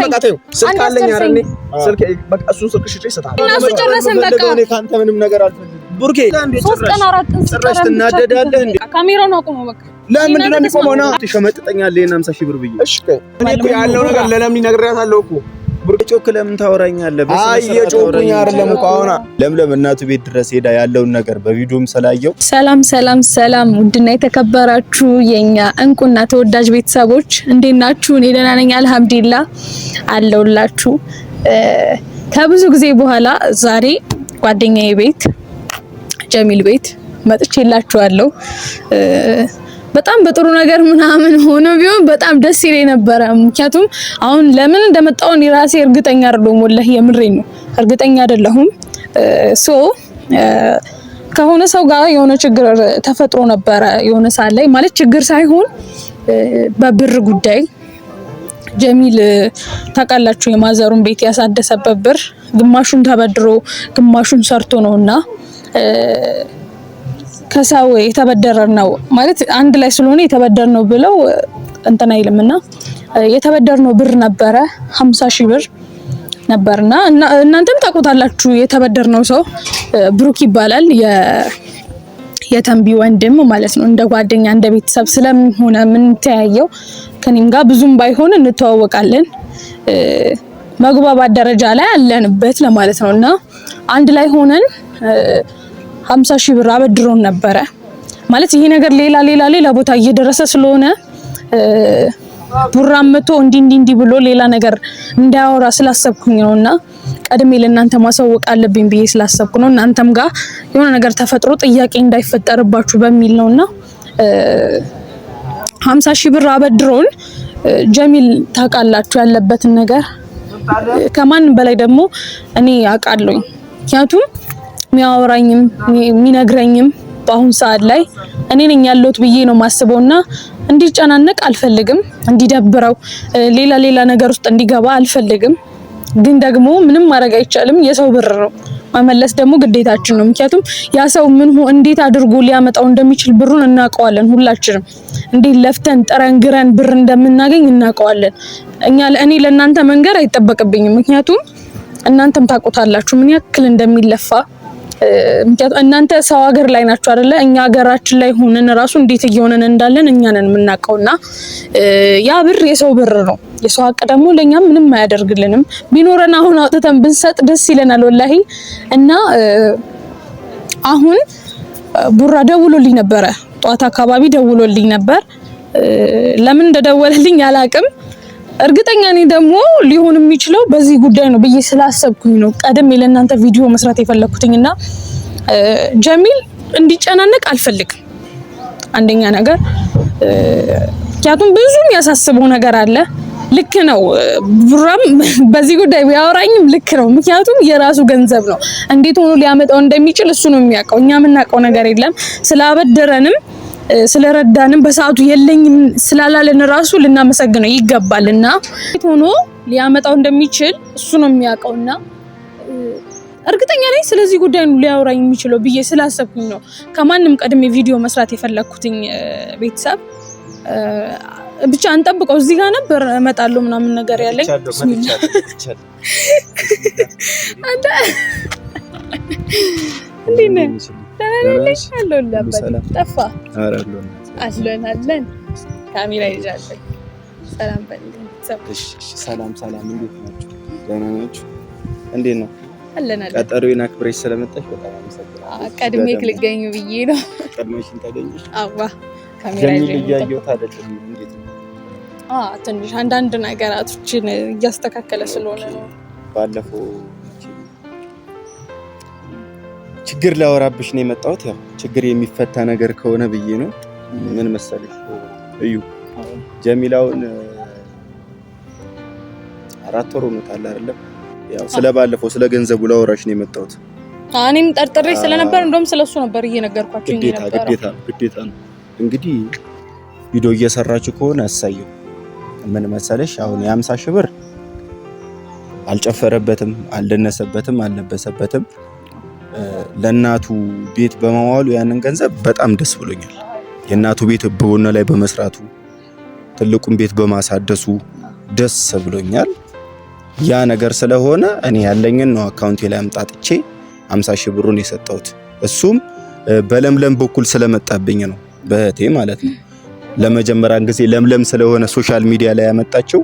በቃ ተይው ስልክ አለኝ አይደል ስልክ በቃ እሱ ስልክ ሽጬ ይሰጣል እናሱ ጨረሰን በቃ እኔ ካንተ ምንም ነገር አልፈልግም ቡርኬ 3 ቀን 4 ቀን ጭራሽ ትናደዳለህ እንዴ ካሜራውን አቁመው በቃ ለምንድን ነው የሚቆመው ነው ትሸመጥጠኛለህ እና 50 ሺህ ብር ብዬ እሺ እኔ እኮ ያለው ነገር ለለምኒ ነግሬያታለሁ እኮ ቡርኬ ጮክ ለምን ታወራኛለህ አይ የጮኩኝ አይደለም እኮ አሁን ለምለም እናቱ ቤት ድረስ ሄዳ ያለውን ነገር በቪዲዮም ስላየው ሰላም ውድና የተከበራችሁ የኛ እንቁና ተወዳጅ ቤተሰቦች እንዴት ናችሁ? እኔ ደህና ነኝ አልሐምዱሊላህ አለሁላችሁ። ከብዙ ጊዜ በኋላ ዛሬ ጓደኛዬ ቤት ጀሚል ቤት መጥቼላችኋለሁ። በጣም በጥሩ ነገር ምናምን ሆኖ ቢሆን በጣም ደስ ይለኝ ነበር። ምክንያቱም አሁን ለምን እንደመጣው እኔ ራሴ እርግጠኛ አይደለሁም። ወላሂ የምሬን ነው እርግጠኛ አይደለሁም። ከሆነ ሰው ጋር የሆነ ችግር ተፈጥሮ ነበረ የሆነ ሰዓት ላይ ማለት ችግር ሳይሆን በብር ጉዳይ ጀሚል ታውቃላችሁ የማዘሩን ቤት ያሳደሰበት ብር ግማሹን ተበድሮ ግማሹን ሰርቶ ነውና ከሰው የተበደረነው ማለት አንድ ላይ ስለሆነ የተበደርነው ብለው እንትና አይልምና የተበደርነው ብር ነበረ 50 ሺህ ብር ነበርና እናንተም ታውቁታላችሁ የተበደርነው ሰው ብሩክ ይባላል የተንቢ ወንድም ማለት ነው። እንደ ጓደኛ እንደ ቤተሰብ ስለሆነ ምን ተያየው ከኔም ጋር ብዙም ባይሆን እንተዋወቃለን መግባባት ደረጃ ላይ አለንበት ለማለት ነውና አንድ ላይ ሆነን 50 ሺህ ብር አበድሮን ነበረ ማለት ይሄ ነገር ሌላ ቦታ እየደረሰ ስለሆነ ቡራመቶ እንዲ ብሎ ሌላ ነገር እንዳያወራ ስላሰብኩኝ ነውና ቀድሜ ለእናንተ ማሳወቅ አለብኝ ብዬ ስላሰብኩ ነው። እናንተም ጋር የሆነ ነገር ተፈጥሮ ጥያቄ እንዳይፈጠርባችሁ በሚል ነውና 50 ሺህ ብር አበድሮን ጀሚል ታውቃላችሁ ያለበትን ነገር ከማንም በላይ ደግሞ እኔ አውቃለሁኝ። ምክንያቱም የሚያወራኝም የሚነግረኝም በአሁን ሰዓት ላይ እኔ ነኝ ያለሁት ብዬ ነው ማስበውና እንዲጨናነቅ አልፈልግም። እንዲደብረው ሌላ ነገር ውስጥ እንዲገባ አልፈልግም። ግን ደግሞ ምንም ማድረግ አይቻልም። የሰው ብር ነው መመለስ ደግሞ ግዴታችን ነው። ምክንያቱም ያ ሰው እንዴት አድርጎ ሊያመጣው እንደሚችል ብሩን እናውቀዋለን። ሁላችንም እንዴት ለፍተን ጥረን ብር እንደምናገኝ እናውቀዋለን። እኔ ለእናንተ መንገር አይጠበቅብኝም። ምክንያቱም እናንተም ታውቁታላችሁ ምን ያክል እንደሚለፋ። ምክንያቱም እናንተ ሰው ሀገር ላይ ናችሁ አይደለ? እኛ ሀገራችን ላይ ሆነን ራሱ እንዴት እየሆነን እንዳለን እኛ ነን የምናውቀውና ያ ብር የሰው ብር ነው። የሰው ሀቅ ደግሞ ለኛ ምንም አያደርግልንም። ቢኖረን አሁን አውጥተን ብንሰጥ ደስ ይለናል ወላሂ። እና አሁን ቡራ ደውሎልኝ ነበረ፣ ጧት አካባቢ ደውሎልኝ ነበር። ለምን እንደደወለልኝ አላውቅም። እርግጠኛ ነኝ ደግሞ ሊሆን የሚችለው በዚህ ጉዳይ ነው ብዬ ስላሰብኩኝ ነው ቀደም ለእናንተ ቪዲዮ መስራት የፈለኩትኝና ጀሚል እንዲጨናነቅ አልፈልግም። አንደኛ ነገር ምክንያቱም ብዙም ያሳስበው ነገር አለ። ልክ ነው ቡራም በዚህ ጉዳይ ቢያወራኝም ልክ ነው። ምክንያቱም የራሱ ገንዘብ ነው። እንዴት ሆኖ ሊያመጣው እንደሚችል እሱ ነው የሚያውቀው። እኛ የምናውቀው ነገር የለም። ስላበደረንም ስለረዳንም በሰዓቱ የለኝም ስላላለን ራሱ ልናመሰግነው ይገባልና ሆኖ ሊያመጣው እንደሚችል እሱ ነው የሚያውቀውና እርግጠኛ ነኝ ስለዚህ ጉዳይ ነው ሊያወራኝ የሚችለው ብዬ ስላሰብኩኝ ነው ከማንም ቀድሜ ቪዲዮ መስራት የፈለኩትኝ። ቤተሰብ ብቻ እንጠብቀው። እዚህ ጋር ነበር እመጣለሁ ምናምን ነገር ያለኝ አንተ እንዴት ነህ? ጠፋ አለን ካሜራ ይዛለሁ። ሰላም በልልኝ። ሰላም እንዴት ናችሁ? ደህና ናችሁ? እንዴት ነው አለን ቀጠሮዬን አክብረሽ ስለመጣሽ በጣም አመሰግናለሁ። ቀድሜ ልገኝ ብዬ ነው። ቀድመሽን ታገኝሽ? አዋ ካሜራ ይያየው ታደርግልኝ። እንዴት ነው? ትንሽ አንዳንድ ነገራቶችን እያስተካከለ ስለሆነ ነው። ባለፈው ችግር ላወራብሽ ነው የመጣሁት። ያው ችግር የሚፈታ ነገር ከሆነ ብዬ ነው። ምን መሰለሽ እዩ ጀሚላውን 4 ወር ሆኖታል አይደለም? ያው ስለባለፈው ስለ ገንዘቡ ላወራሽ ነው የመጣሁት። እኔም ጠርጥሬ ስለነበር እንደውም ስለሱ ነበር እየነገርኳችሁ ነበር። ግዴታ ነው እንግዲህ ቪዲዮ እየሰራችሁ ከሆነ አሳየው። ምን መሰለሽ አሁን የ50 ሺህ ብር አልጨፈረበትም፣ አልደነሰበትም፣ አልለበሰበትም። ለእናቱ ቤት በመዋሉ ያንን ገንዘብ በጣም ደስ ብሎኛል። የእናቱ ቤት በቦና ላይ በመስራቱ ትልቁን ቤት በማሳደሱ ደስ ብሎኛል። ያ ነገር ስለሆነ እኔ ያለኝን ነው አካውንቴ ላይ አምጣጥቼ 50 ሺህ ብሩን የሰጠሁት። እሱም በለምለም በኩል ስለመጣብኝ ነው በእህቴ ማለት ነው። ለመጀመሪያ ጊዜ ለምለም ስለሆነ ሶሻል ሚዲያ ላይ ያመጣችው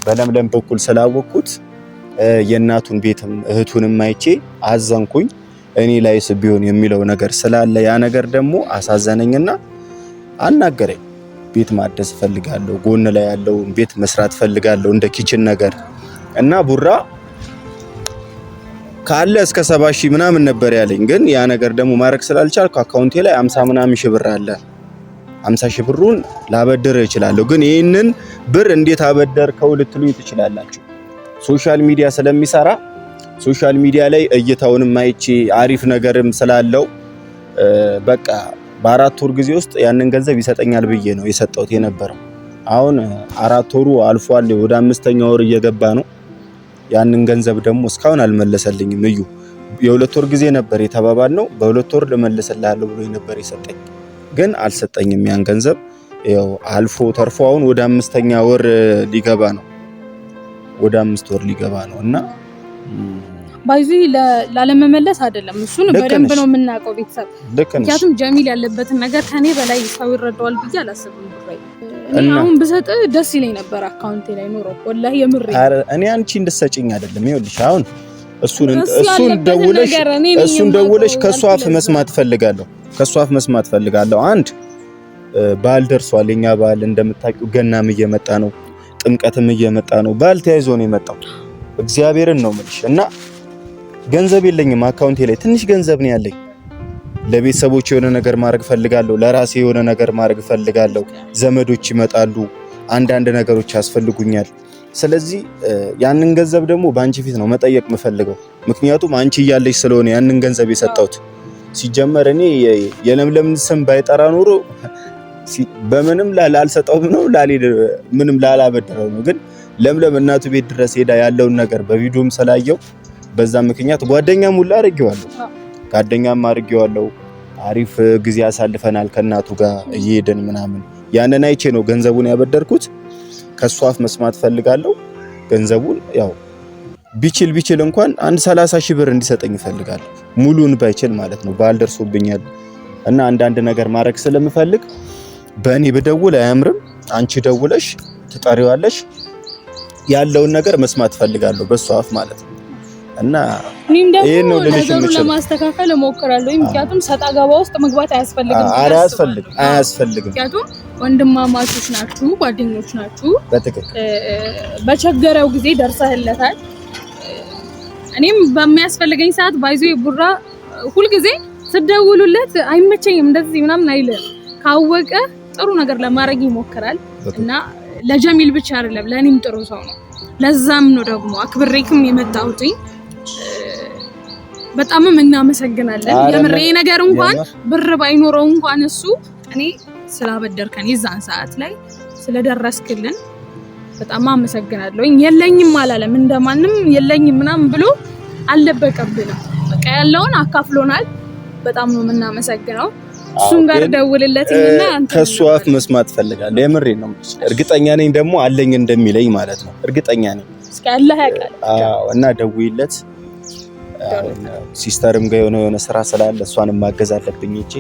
በለምለም በኩል ስላወቅኩት የእናቱን ቤትም እህቱንም አይቼ አዘንኩኝ። እኔ ላይስ ቢሆን የሚለው ነገር ስላለ ያ ነገር ደግሞ አሳዘነኝና አናገረኝ። ቤት ማደስ ፈልጋለሁ፣ ጎን ላይ ያለው ቤት መስራት ፈልጋለሁ እንደ ኪችን ነገር እና ቡራ ካለ እስከ 70 ሺህ ምናምን ነበር ያለኝ። ግን ያ ነገር ደግሞ ማድረግ ስላልቻልኩ አካውንቴ ላይ 50 ምናምን ሺህ ብር አለ። 50 ሺህ ብሩን ላበደር እችላለሁ። ግን ይሄንን ብር እንዴት አበደርከው ልትሉኝ ትችላላችሁ። ሶሻል ሚዲያ ስለሚሰራ ሶሻል ሚዲያ ላይ እይታውንም አይቼ አሪፍ ነገርም ስላለው በቃ በ4 ወር ጊዜ ውስጥ ያንን ገንዘብ ይሰጠኛል ብዬ ነው የሰጠሁት የነበረው። አሁን 4 ወሩ አልፏል፣ ወደ 5ኛ ወር እየገባ ነው። ያንን ገንዘብ ደግሞ እስካሁን አልመለሰልኝም። እዩ የ2 ወር ጊዜ ነበር የተባባልነው። በ2 ወር ልመልስልሃለሁ ብሎ ነበር የሰጠኝ፣ ግን አልሰጠኝም። ያን ገንዘብ ያው አልፎ ተርፎ አሁን ወደ 5ኛ ወር ሊገባ ነው፣ ወደ 5 ወር ሊገባ ነው እና ባይዚ ላለመመለስ አይደለም። እሱን በደንብ ነው የምናውቀው ቤተሰብ። ምክንያቱም ጀሚል ያለበትን ነገር ከኔ በላይ ሰው ይረዳዋል ብዬ አላስብም። እኔ አሁን ብሰጥ ደስ ይለኝ ነበር አካውንቴ ላይ ኖሮ ወላሂ የምሬ። እኔ አንቺ እንድትሰጪኝ አይደለም። ይኸውልሽ አሁን እሱን ደውለሽ ከሷ አፍ መስማት ፈልጋለሁ፣ ከሷ አፍ መስማት ፈልጋለሁ። አንድ በዓል ደርሷል። የኛ በዓል እንደምታውቂው ገናም እየመጣ ነው፣ ጥምቀትም እየመጣ ነው። በዓል ተያይዞ ነው የመጣው። እግዚአብሔርን ነው የምልሽ እና ገንዘብ የለኝም አካውንቴ ላይ ትንሽ ገንዘብ ነው ያለኝ። ለቤተሰቦች የሆነ ነገር ማድረግ ፈልጋለሁ፣ ለራሴ የሆነ ነገር ማድረግ ፈልጋለሁ። ዘመዶች ይመጣሉ፣ አንዳንድ ነገሮች ያስፈልጉኛል። ስለዚህ ያንን ገንዘብ ደግሞ በአንቺ ፊት ነው መጠየቅ የምፈልገው። ምክንያቱም አንቺ እያለሽ ስለሆነ ያንን ገንዘብ የሰጠሁት። ሲጀመር እኔ የለምለምን ስም ባይጠራ ኖሮ በምንም ላልሰጠውም ነው ምንም ላላበደረው ነው። ግን ለምለም እናቱ ቤት ድረስ ሄዳ ያለውን ነገር በቪዲዮም ስላየው በዛ ምክንያት ጓደኛም ሁላ አድርጌዋለሁ። አሪፍ ጊዜ አሳልፈናል ከእናቱ ጋር እየሄድን ምናምን። ያንን አይቼ ነው ገንዘቡን ያበደርኩት። ከሷ አፍ መስማት ፈልጋለሁ። ገንዘቡን ያው ቢችል እንኳን 30 ሺህ ብር እንዲሰጠኝ ፈልጋለሁ። ሙሉን ባይችል ማለት ነው። ባልደርሶብኛል እና አንዳንድ ነገር ማድረግ ስለምፈልግ በእኔ ብደውል አያምርም። አንቺ ደውለሽ ትጠሪዋለሽ። ያለውን ነገር መስማት ፈልጋለሁ በሷ አፍ ማለት ነው። እና ይሄን ነው ልልሽ የምችለው። ለማስተካከል እሞክራለሁ። ምክንያቱም ሰጣ ገባ ውስጥ መግባት አያስፈልግም። ምክንያቱም ወንድማማቾች ናችሁ፣ ጓደኞች ናችሁ። በትክክል በቸገረው ጊዜ ደርሰህለታል። እኔም በሚያስፈልገኝ ሰዓት ባይዞ ቡራ ሁልጊዜ ስደውሉለት አይመቸኝም እንደዚህ ምናምን አይልም። ካወቀ ጥሩ ነገር ለማድረግ ይሞክራል እና ለጀሚል ብቻ አይደለም ለኔም ጥሩ ሰው ነው። ለዛም ነው ደግሞ አክብሬክም የመጣሁት። በጣምም እናመሰግናለን። የምሬ ነገር እንኳን ብር ባይኖረው እንኳን እሱ እኔ ስላበደርከን የዛን ሰዓት ላይ ስለደረስክልን በጣም አመሰግናለሁ። የለኝም አላለም፣ እንደማንም የለኝም ምናምን ብሎ አልለበቀብንም። በቃ ያለውን አካፍሎናል። በጣም ነው የምናመሰግነው። እሱን ጋር ደውልለትና ከሱ አፍ መስማት ፈልጋለሁ። የምሬ ነው። እርግጠኛ ነኝ ደግሞ አለኝ እንደሚለኝ ማለት ነው። እርግጠኛ ነኝ። እስኪ አላህ ያውቃል። እና ደውይለት። ሲስተርም ጋር የሆነ ስራ ስላለ እሷንም ማገዝ አለብኝ እንጂ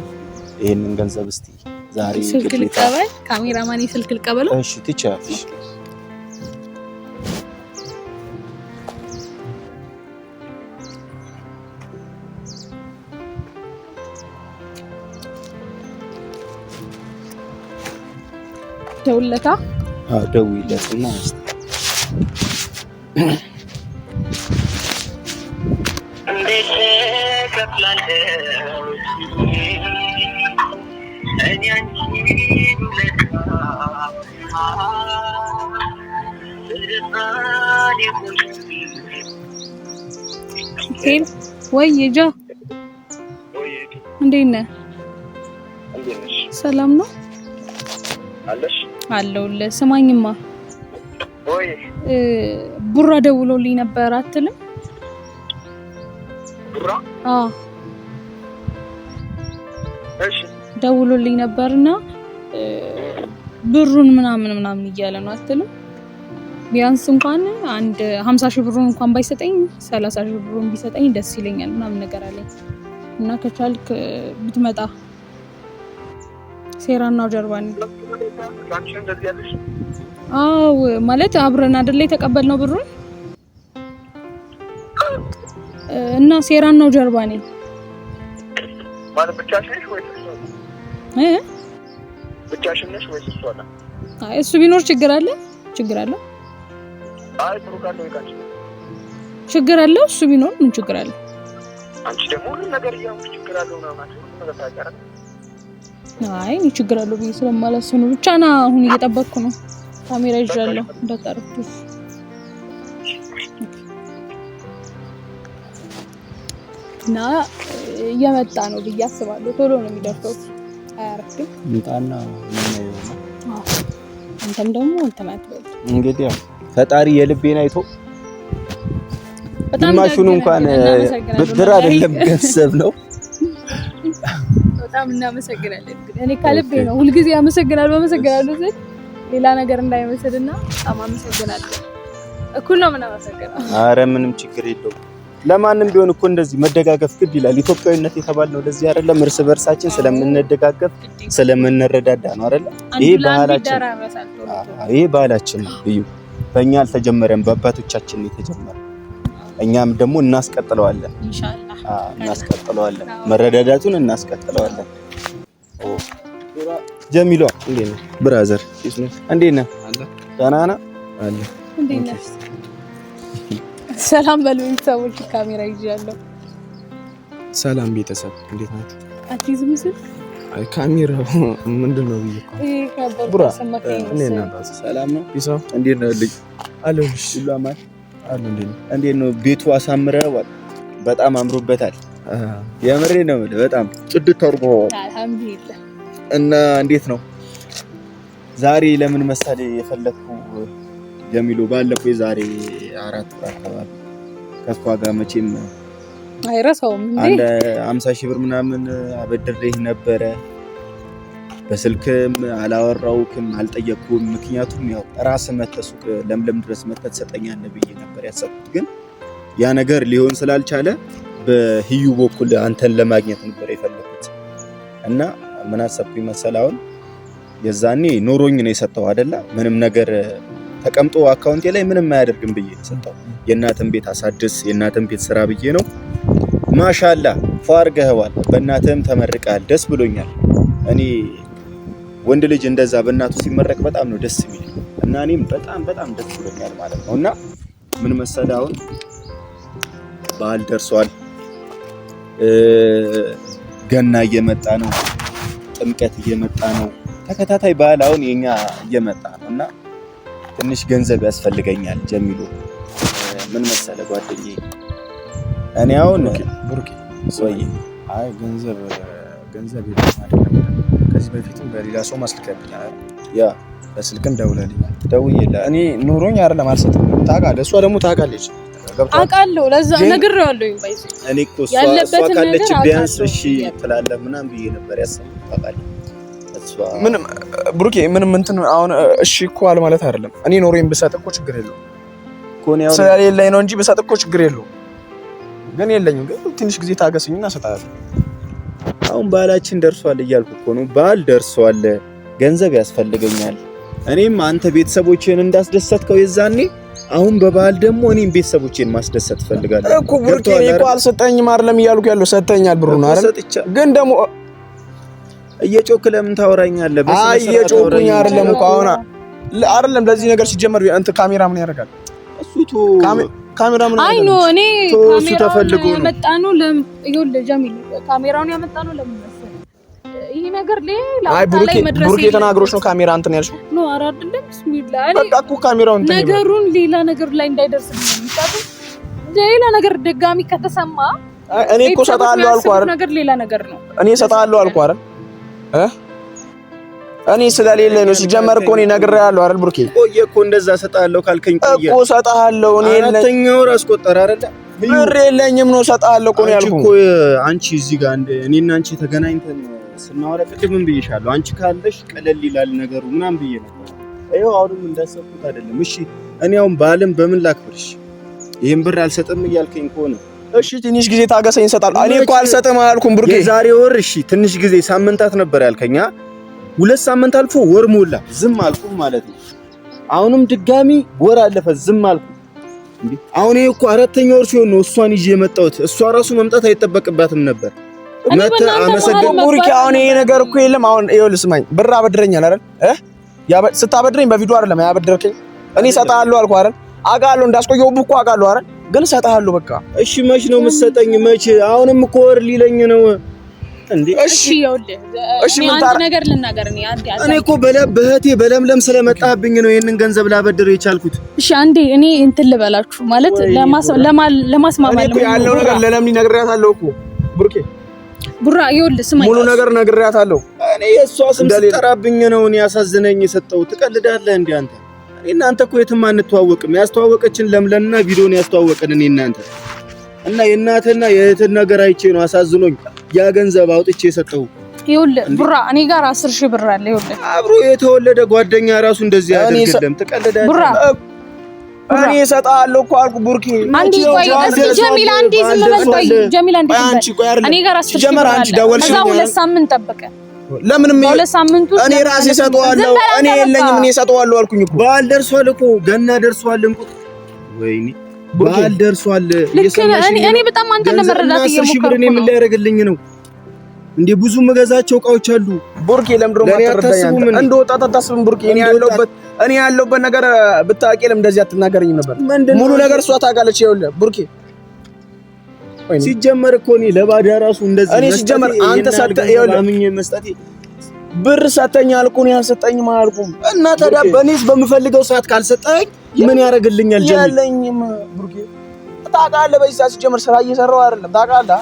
ይሄንን ገንዘብ እስቲ ዛሬ ስልክ ልቀበል። ካሜራማን ስልክ ልቀበለው። እሺ ትቻለሽ። ደውለታ ደውይለትና ወይ ይጃ እንዴት ነህ? ሰላም ነው አለሽ? አለሁልህ። ስማኝማ ወይ ቡራ ደውሎልኝ ነበር አትልም? ቡራ? አዎ እሺ ደውሎልኝ ነበርና ብሩን ምናምን እያለ ነው አትልም? ቢያንስ እንኳን አንድ 50 ሺህ ብሩን እንኳን ባይሰጠኝ 30 ሺህ ብሩን ቢሰጠኝ ደስ ይለኛል ምናምን ነገር አለኝ እና ከቻልክ ብትመጣ ሴራናው ጀርባን አው ማለት አብረን አይደል የተቀበልነው ብሩን እና ሴራናው ጀርባኔ ማለት ብቻሽ ነሽ ወይስ ብቻሽን ነሽ ወይስ እሱ አለ? አይ እሱ ቢኖር ችግር አለ? አይ ብሩክ አለ ወይስ ችግር አለ? እሱ ቢኖር ምን ችግር አለ? አንቺ ደግሞ ሁሉ ነገር ያውሽ ችግር አለው ነው ማለት ነው ነገር ታውቃለህ? አይ እኔ ችግር አለው ብዬ ስለማላስብ ነው። ብቻ ና አሁን እየጠበቅኩ ነው። ካሜራ ይዣለሁ እንዳታረፍኩ። ና እየመጣ ነው ብዬ አስባለሁ። ቶሎ ነው የሚደርሰው። አያረፍም። እንጣና ነው። አንተም ደግሞ እንተማጥበል እንግዲህ ፈጣሪ የልቤን አይቶ ግማሹን እንኳን ብድር አይደለም ገንዘብ ነው። በጣም እናመሰግናለን። እኔ ከልቤ ነው ሁልጊዜ አመሰግናለሁ ስል ሌላ ነገር እንዳይመስልና በጣም አመሰግናለሁ። እኩል ነው የምናመሰግነው። አረ ምንም ችግር የለውም። ለማንም ቢሆን እኮ እንደዚህ መደጋገፍ ግድ ይላል። ኢትዮጵያዊነት የተባልነው ለዚህ አይደለም? እርስ በርሳችን ስለምንደጋገፍ ስለምንረዳዳ ነው አይደል? ይሄ ባህላችን ነው። እዩ በእኛ አልተጀመረም፣ በአባቶቻችን ነው የተጀመረው። እኛም ደግሞ እናስቀጥለዋለን ኢንሻአላህ። እናስቀጥለዋለን፣ መረዳዳቱን እናስቀጥለዋለን። ጀሚሏ እንዴት ነህ ብራዘር? እንዴት ነህ? ደህና ነህ? አለ እንዴት ነህ? ሰላም በሉ ቤተሰቦች፣ ካሜራ ይዣለሁ። ሰላም ቤተሰብ እንዴት ናችሁ? አትይዝም ስል አይ ካሜራው ምንድነው ብዬ ብራ እኔና ባስ ሰላም ነው ይሳው እንዴት ነው ልጅ አለሽ? ሁሉ አማን አለ። እንዴት ነው ቤቱ? አሳምረዋል፣ በጣም አምሮበታል። የምሬ ነው በጣም ጽድት ተርቦዋል። አልሐምዱሊላህ። እና እንዴት ነው ዛሬ ለምን መሰለ የፈለኩ ጀሚሉ ባለፈው የዛሬ 4 ወር አካባቢ ከሷ ጋር መቼም አይረሳውም እንዴ አንድ 50 ሺህ ብር ምናምን አበድሬህ ነበረ። በስልክም አላወራውክም አልጠየቅኩም። ምክንያቱም ያው ራስ መተሱቅ ለምለም ድረስ መተት ሰጠኛል ብዬ ነበር ያሰብኩት። ግን ያ ነገር ሊሆን ስላልቻለ በህዩ በኩል አንተን ለማግኘት ነበር የፈለኩት። እና ምን አሰብኩኝ መሰለህ አሁን የዛኔ ኖሮኝ ነው የሰጠው አይደለ? ምንም ነገር ተቀምጦ አካውንቴ ላይ ምንም አያደርግም ብዬ ሰጠው። የእናትን ቤት አሳድስ የእናትን ቤት ስራ ብዬ ነው። ማሻአላ ፋርገህዋል፣ በእናትህም ተመርቀሃል፣ ደስ ብሎኛል። እኔ ወንድ ልጅ እንደዛ በእናቱ ሲመረቅ በጣም ነው ደስ የሚል እና እኔም በጣም ደስ ብሎኛል ማለት ነው። እና ምን መሰለህ አሁን በዓል ደርሷል፣ ገና እየመጣ ነው፣ ጥምቀት እየመጣ ነው፣ ተከታታይ በዓል አሁን የኛ እየመጣ ነው እና ትንሽ ገንዘብ ያስፈልገኛል ጀሚሉ። ምን መሰለህ ጓደኛዬ እኔ አሁን ቡርኪ ወይ አይ ገንዘብ ይደርስ አይደለም። ከዚህ በፊትም በሌላ ሰው ማስልከብኛል ያ በስልክም ደውለልኛል። ደውዬልህ እኔ ኑሮኝ አይደለም አልሰጥም። ታውቃለህ፣ እሷ ደግሞ ታውቃለች። አውቃለሁ፣ ለዛ ነግሬዋለሁ። ይባይስ እኔ እኮ እሷ ካለች ቢያንስ እሺ ትላለህ ምናምን ብዬ ነበር ያሰብኩት። ታውቃለህ ምንም ብሩኬ ምንም እንትን አሁን እሺ እኮ አለ ማለት አይደለም። እኔ ኖሮኝ ብሰጥ እኮ ችግር የለውም እኮ ነው ያው ስለሌለኝ ነው እንጂ ብሰጥ እኮ ችግር የለውም። ግን የለኝም። ግን ትንሽ ጊዜ ታገስኝና እሰጥሃለሁ። አሁን በዓላችን ደርሷል እያልኩ እኮ ነው። በዓል ደርሷል፣ ገንዘብ ያስፈልገኛል። እኔም አንተ ቤተሰቦቼን እንዳስደሰትከው የዛኔ አሁን በበዓል ደግሞ እኔም ቤተሰቦቼን ማስደሰት ፈልጋለሁ እኮ ብሩኬ። እኮ አልሰጠኝም አይደለም እያልኩ ያለው ሰጠኛል ብሩን አይደል? ግን ደግሞ እየጮክ ለምን ታወራኛለህ? አይ እየጮኩኝ አይደለም እኮ አሁን አይደለም። ለዚህ ነገር ሲጀመር እንት ካሜራ ምን ያደርጋል? እሱቱ ካሜራ ምን አይ ኖ እኔ እሱ ተፈልጎ ነው ያመጣነው። ይኸውልህ ጀሚል ካሜራውን ያመጣነው ለምን መሰለህ? ይሄ ነገር ሌላ ላይ መድረስ ቡርኬ ተናግሮሽ ነው ካሜራ እንትን ያልሽው? ኖ ኧረ አይደለም። ቢስሚላህ በቃ እኮ ካሜራው እንትን ነገሩን ሌላ ነገር ላይ እንዳይደርስብኝ ነው። ሌላ ነገር ድጋሚ ከተሰማ እኔ እኮ ሰጣለሁ አልኩ አይደል? ነገር ሌላ ነገር ነው። እኔ ሰጣለሁ አልኩ አይደል? እኔ ስለሌለ ነው ሲጀመር እኮ እኔ ነግሬሃለሁ አይደል ብሩኬ? ቆየ እኮ እንደዛ ሰጣለሁ ካልከኝ ቆየ እኮ ሰጣለሁ። እኔ አራተኛው ራስ ቆጠር አይደል? ብር የለኝም ነው ሰጣለሁ እኮ ነው ያልኩህ እኮ። አንቺ እዚህ ጋር እኔና አንቺ ተገናኝተን ስናወራ ቅድም ብዬሻለሁ። አንቺ ካለሽ ቀለል ይላል ነገሩ ምናምን ብዬ ነበር። ይኸው አሁንም እንዳሰብኩት አይደለም። እሺ እኔ አሁን ባለም በምን ላክብርሽ? ይሄን ብር አልሰጥም እያልከኝ ከሆነ እሺ ትንሽ ጊዜ ታገሰኝ እሰጣለሁ። እኔ እኮ አልሰጥም አልኩም ብሩኬ። የዛሬ ወር እሺ ትንሽ ጊዜ ሳምንታት ነበር ያልከኛ። 2 ሳምንት አልፎ ወር ሞላ ዝም አልኩ ማለት ነው። አሁንም ድጋሚ ወር አለፈ ዝም አልኩ እንዴ። አሁን ይሄ እኮ 4ኛ ወር ሲሆን ነው እሷን ይዤ የመጣሁት። እሷ ራሱ መምጣት አይጠበቅባትም ነበር። አመሰግን ብሩኬ። አሁን ይሄ ነገር እኮ የለም። አሁን ይኸውልህ ስማኝ፣ ብር አበድረኛል አይደል? ስታበድረኝ በቪዲዮ አይደለም ያበድርከኝ። እኔ እሰጥሃለሁ አልኩህ አይደል? አውቃለሁ እንዳስቆየሁብህ እኮ አውቃለሁ አይደል? ግን እሰጥሃለሁ በቃ። እሺ መች ነው የምትሰጠኝ? መች? አሁንም እኮ ወር ሊለኝ ነው እንዴ? እሺ ይኸውልህ፣ እኔ አንድ ነገር ልናገር። እኔ እኮ በህቴ በለምለም ስለመጣብኝ ነው ይሄንን ገንዘብ ላበድር የቻልኩት። እሺ አንዴ እኔ እንትን ልበላችሁ ማለት ለማስማማት እኔ ያለው ነገር ለለምኒ ነግሬያታለሁ እኮ ብሩኬ። ቡራ ይኸውልህ ስማኝ፣ ሙሉ ነገር ነግሬያታለሁ። እኔ የእሷ ስም ስጠራብኝ ነው እኔ ያሳዝነኝ የሰጠው። ትቀልዳለህ እንዴ አንተ? እናንተ እኮ የትም አንተዋወቅም። ያስተዋወቀችን ለምለምና ቪዲዮን ያስተዋወቀን እኔ እናንተ እና የእናትና የእህትን ነገር አይቼ ነው አሳዝኖኝ ያ ገንዘብ አውጥቼ የሰጠው። ይኸውልህ ቡራ እኔ ጋር 10,000 ብር አለ። ይኸውልህ አብሮ የተወለደ ጓደኛ ራሱ እንደዚህ ያደርግልም። ትቀልዳለህ ቡራ። እኔ እሰጥሃለሁ እኮ አልኩ ብሩኬ። አንዴ ቆይ እስኪ ጀሚል አንዴ ዝም በል ቆይ ጀሚል አንዴ ዝም በል። እኔ ጋር 10,000 ብር አለ። ከዛ 2 ሳምንት ጠብቀ። ለምንም በሁለት ሳምንት ውስጥ እኔ ራሴ እሰጠዋለሁ። እኔ የለኝም እኔ እሰጠዋለሁ አልኩኝ እኮ። በዓል ደርሷል እኮ ገና ደርሷል። እንቁ ወይኔ በዓል ደርሷል። እኔ በጣም አንተን ለመረዳት እየሞከርኩ ነው። ምን ሊያደርግልኝ ነው እንዴ? ብዙ መገዛቸው እቃዎች አሉ ቡርኬ። ለምንድነው ማትረዳኝ? እንደ ወጣት አታስብም ቡርኬ? እኔ ያለሁበት ነገር ብታውቂ ለምን እንደዚህ አትናገረኝም ነበር? ሙሉ ነገር እሷ ታውቃለች። ይኸውልህ ቡርኬ ሲጀመር እኮ እኔ ለባዳ ራሱ እንደዚህ እኔ ሲጀመር አንተ ሰጠህ። ይኸውልህ አምኜ መስጠቴ ብር ሰጠኝ አልኩ እኔ አልሰጠኝም አልኩም። እና ታዲያ በኔስ በምፈልገው ሰዓት ካልሰጠኝ ምን ያደርግልኛል? ጀሚል ያለኝም ቡርኬ ታውቃለህ። በዚህ ሰዓት ሲጀመር ስራ እየሰራሁ አይደለም ታውቃለህ።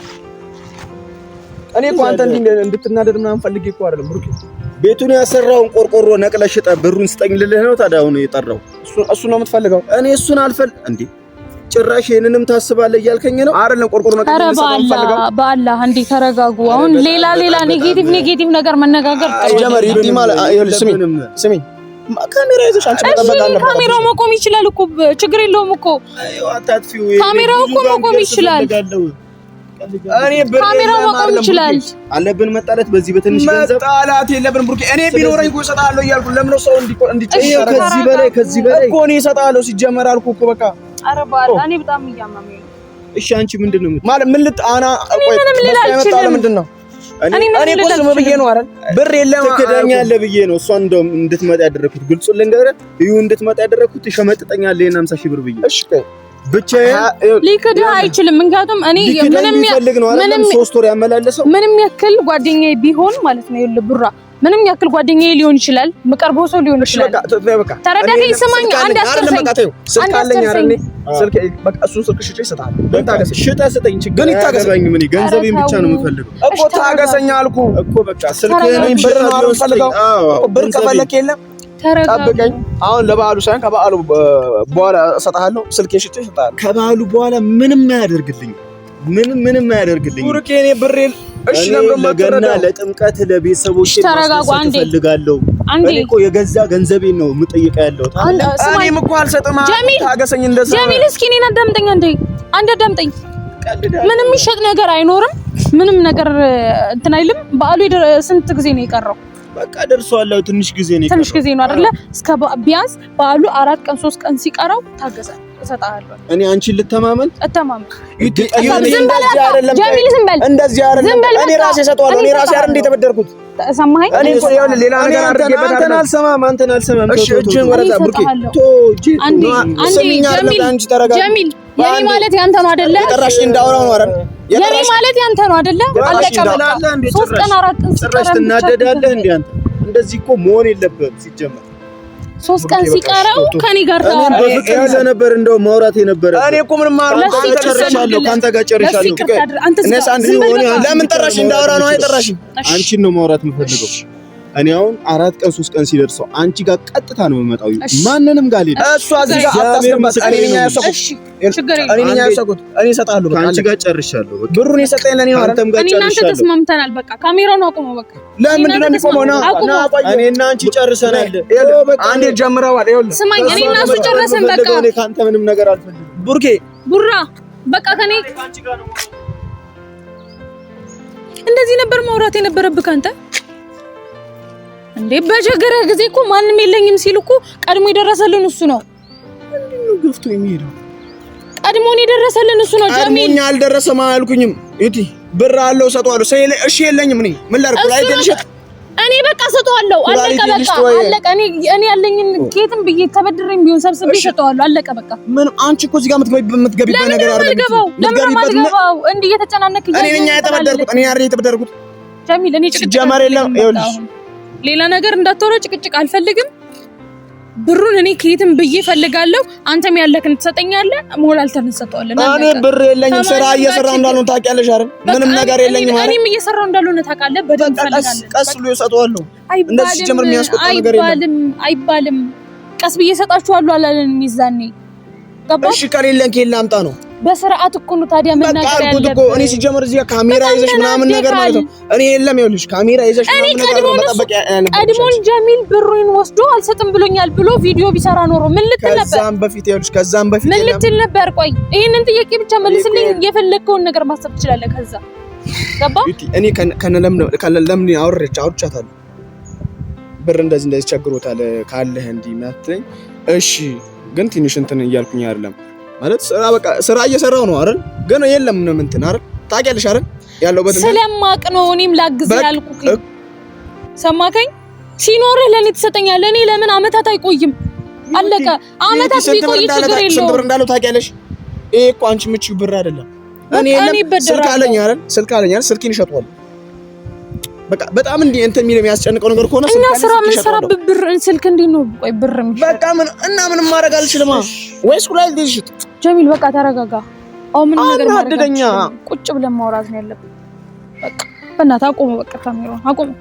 እኔ እኮ አንተ እንድትናደድ ምናምን ፈልጌ እኮ አይደለም ቡርኬ። ቤቱን ያሰራውን ቆርቆሮ ነቅለሽ ሽጠህ ብሩን ስጠኝ ልልህ ነው ታዲያ? አሁን የጠራው እሱ ነው የምትፈልገው? እኔ እሱን እንዴ ጭራሽ ይሄንንም ታስባለህ እያልከኝ ነው? አይደለም ቆርቆሮ ነው የምትፈልገው? በአላህ እንዴ ተረጋጉ። አሁን ሌላ ኔጌቲቭ ነገር መነጋገር ጀመር ይዲ ማለት ይኸውልህ ስሚ ካሜራ ይዘሽ አንቺ መጠበቅ አለበት። ካሜራው መቆም ይችላል እኮ ችግር የለውም እኮ። አታጥፊው። ካሜራው እኮ መቆም ይችላል። እኔ ካሜራው መቆም ይችላል። አለብን መጣላት በዚህ በትንሽ ገንዘብ መጣላት የለብን ቡርኬ። እኔ ቢኖረኝ እኮ እሰጥሃለሁ እያልኩ ለምን ነው ሰው እንዲጨምር? ከዚህ በላይ እኮ እኔ እሰጥሃለሁ ሲጀመር አልኩ እኮ በቃ። ኧረ በኋላ እኔ በጣም እያመመኝ ነው። እሺ አንቺ ምንድነው ማለት ምን ልጣና ቆይ ምንድነው? እኔ እኮ ዝም ብዬ ነው አይደል? ብር የለም ትከዳኛለህ ብዬ ነው እሷን እንደውም እንድትመጣ ያደረኩት። ግልጹን ልንገርህ እዩ እንድትመጣ ያደረኩት ትሸመጥጠኛለህ ይሄን 50,000 ብር ብዬ። እሺ ብቻ ሊክድህ አይችልም። ምክንያቱም እኔ ምንም 3 ወር ያመላለሰው ምንም ያክል ጓደኛዬ ቢሆን ማለት ነው ይኸውልህ ቡራ ምንም ያክል ጓደኛዬ ሊሆን ይችላል፣ መቀርበው ሰው ሊሆን ይችላል። ተረዳኸኝ? ስማኝ አንድ አስተርሰኝ ስልክ አለኝ አይደል? ስልክ በቃ እሱን ስልክ ሽጬ እሰጥሃለሁ። ታገሰኝ፣ ሽጠህ ስጠኝ። ችግር ይታገሰኝ። ምን ገንዘቤን ብቻ ነው የምፈልገው እኮ። ታገሰኝ አልኩ እኮ በቃ ስልክህን ብር ነው የምፈልገው። ብር ከፈለክ የለም ጠብቀኝ። አሁን ለበዓሉ ሳይሆን ከበዓሉ በኋላ እሰጥሃለሁ። ስልክ ሽጬ እሰጥሃለሁ። ከበዓሉ በኋላ ምንም አያደርግልኝ ምንም አያደርግልኝ ቡርኬ። እኔ ብር እሺ ለገና ለጥምቀት ለቤተሰቦቼ እፈልጋለሁ። እኔ እኮ የገዛ ገንዘቤን ነው የምጠይቀው ያለው። እኔም እኮ አልሰጥም። ታገሰኝ። እንደዛ ጀሚል እስኪ እኔን አዳምጠኝ። አንዴ አዳምጠኝ። ምንም የሚሸጥ ነገር አይኖርም። ምንም ነገር እንትን አይልም። በዓሉ ስንት ጊዜ ነው የቀረው? በቃ ደርሷል። ትንሽ ጊዜ ነው አይደለ? እስከ ቢያንስ በዓሉ 4 ቀን 3 ቀን ሲቀረው ታገሰ እሰጥሃለሁ። እኔ አንቺን ልተማመን እተማመን። እንደዚህ አይደለም። እኔ ራሴ እሰጠዋለሁ። እኔ ራሴ አይደል እንደተበደርኩት ሰማኸኝ? እኔ እኮ ይኸውልህ ሌላ ነገር አድርጌበት አንተን አልሰማም። እሺ እጅን ወረዳ ቡርኬ አንዴ ጀሚል የኔ ማለት ያንተ ነው አይደለ? የጠራሽ እንዳወራው ነው አይደል? የኔ ማለት ያንተ ነው አይደለ? አለቀ በቃ። 3 ቀን 4 ቀን ጭራሽ ትናደዳለህ እንዴ አንተ? እንደዚህ እኮ መሆን የለበትም ሲጀመር። 3 ቀን ሲቀረው ከኔ ጋር ታወራ ነበር እንደው ማውራት የነበረ። እኔ እኮ ምንም ማውራት ካንተ ጋር ጨርሻለሁ። ለምን ጠራሽ? እንዳወራ ነው አይጠራሽ? አንቺን ነው ማውራት የምፈልገው። እኔ አሁን 4 ቀን 3 ቀን ሲደርሰው አንቺ ጋር ቀጥታ ነው የምመጣው። ማንንም ጋር ልሄድ እሷ እዚህ ጋር አታስቀምጥ። እኔ ነኝ ያሰኩት። እኔ ነኝ ያሰኩት። እኔ እሰጥሃለሁ። በቃ አንቺ ጋር ጨርሻለሁ። በቃ ብሩን የሰጠኝ ለኔ ነው። አንተም ጋር ጨርሻለሁ። እናንተ ተስማምተናል። በቃ ካሜራውን አቁመው። በቃ ለምንድን ነው የሚቆመው? እኔና አንቺ ጨርሰናል። አንዴ ጀምረዋል። ይኸውልህ ስማኝ፣ እኔ እና እሱ ጨረሰን። በቃ እኔ ካንተ ምንም ነገር አልፈልግም። ቡርኬ ቡራ በቃ ከኔ እንደዚህ ነበር ማውራት የነበረብህ አንተ እንዴ። በቸገረ ጊዜ እኮ ማንም የለኝም ሲል እኮ ቀድሞ የደረሰልን እሱ ነው። ምንድነው ገፍቶ የሚሄደው? ቀድሞን የደረሰልን እሱ ነው። ጀሚል ቀድሞኝ አልደረሰም አላልኩኝም። እቲ ብር አለው ሰጠዋለሁ። እሺ የለኝም። ምን ላድርግ? ላይ ደልሽ እኔ በቃ ሰጠዋለሁ። አለቀ በቃ አለቀ። እኔ ያለኝን ኬትም ብዬ ተበድሬም ቢሆን ሰብስቤ ሰጠዋለሁ። አለቀ በቃ። ምን አንቺ እኮ እዚህ ጋር የምትገቢበት ነገር አይደለም። ለምን ማልገባው? እንዴ እየተጨናነክ እኔ ነኝ የተበደርኩት። እኔ አይደል የተበደርኩት? ጀሚል እኔ ጭቅጭቅ ጀመር የለም። ይኸውልሽ ሌላ ነገር እንዳትወራ፣ ጭቅጭቅ አልፈልግም። ብሩን እኔ ከየትም ብዬ ፈልጋለሁ። አንተም ያለክን ትሰጠኛለህ። ሞላልተን እንሰጠዋለን። እኔ ብር የለኝም። ስራ እየሰራሁ እንዳልሆነ ታውቂያለሽ አይደል? ምንም ነገር የለኝም ማለት እኔም እየሰራሁ እንዳልሆነ ታውቃለህ። በደንብ ፈልጋለሁ። ቀስ ብሎ እሰጠዋለሁ። እንደዚህ ሲጀምር የሚያስቆጣ ነገር የለም። አይባልም። ቀስ ብዬ እሰጣችኋለሁ አላለን ሚዛኔ። ገባሽ? እሺ ከሌለን ከሌላ አምጣ ነው። በስርዓት እኮ ነው ታዲያ ምን ነገር ያለበት? እኔ ሲጀምር እዚህ ካሜራ ይዘሽ ምናምን ነገር ማለት ነው። እኔ የለም ይኸውልሽ ካሜራ ይዘሽ ምናምን ነገር መጠበቅ ያለበት። ቀድሞን ጀሚል ብሩን ወስዶ አልሰጥም ብሎኛል ብሎ ቪዲዮ ቢሰራ ኖሮ ምን ልትል ነበር? ከዛም በፊት ይኸውልሽ ከዛም በፊት ምን ልትል ነበር? ቆይ ይሄንን ጥያቄ ብቻ መልስልኝ። የፈለግከውን ነገር ማሰብ ትችላለህ። ከዛ ገባ? እኔ ከነለም አውርቻታለሁ። ብር እንደዚህ ቸግሮታል ካለህ እንዲህ ማትለኝ። እሺ ግን ትንሽ እንትን እያልኩኝ አይደለም ማለት ስራ እየሰራው ነው አይደል? ግን የለም ነው እንትን አይደል? ታውቂያለሽ አይደል? ያለውበት ስለማቅ ነው እኔም ላግዝ ያልኩኝ። ሰማከኝ? ሲኖርህ ለኔ ትሰጠኛለህ። እኔ ለምን አመታት አይቆይም? አለቀ። አመታት ቢቆይ ችግር የለውም። ስንት ብር እንዳለው ታውቂያለሽ? ይሄ እኮ አንቺ ምቺው ብር አይደለም። እኔ ስልክ አለኝ አይደል? ስልኬን እሸጠዋለሁ። በቃ በጣም እንትን የሚል የሚያስጨንቀው ነገር ከሆነ እና ስራ ምን ሰራበት ብር ስልክ እንዴት ነው? ቆይ ብር በቃ ምንም ማድረግ አልችልም። ወይስ ኩላል ዲሽት ጀሚል በቃ ተረጋጋ። አው ምን ነገር ማድረግ ቁጭ ብለን ማውራት ነው ያለብን። በቃ በእናትህ አቆመው። በቃ ካሜራውን አቆመው።